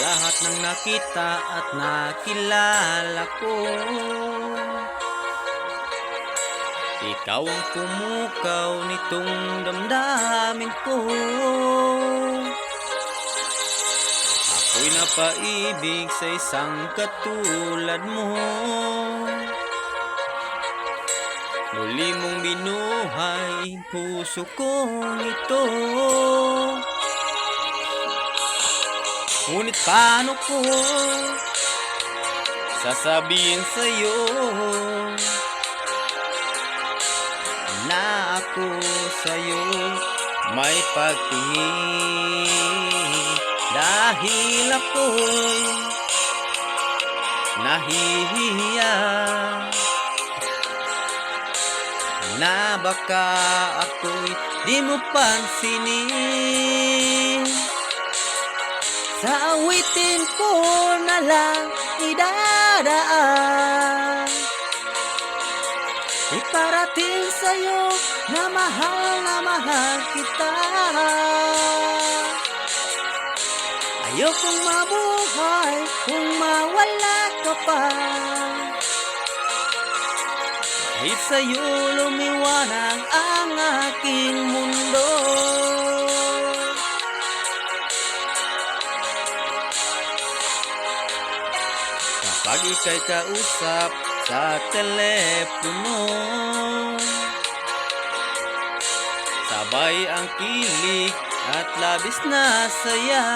lahat ng nakita at nakilala ko. Ikaw ang pumukaw nitong damdamin ko. Ako'y napaibig sa isang katulad mo. Muli mong binuhay puso kong ito. Ngunit paano ko sasabihin sa'yo na ako sa'yo may pagtingin, dahil ako'y nahihiya na baka ako'y di mo pansinin. Sa awitin ko na lang idadaan, iparating sa'yo na mahal kita. Ayokong mabuhay kung mawala ka pa, kahit sa'yo lumiwanag ang aking mundo. Kapag ika'y kausap sa telepono, sabay ang kilig at labis na saya.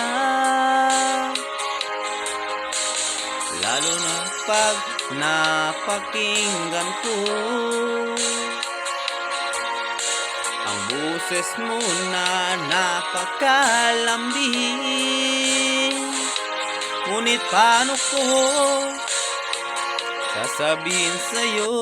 Lalo na pag napakinggan ko ang boses mo na napakalambing. Ngunit paano ko sasabihin sa'yo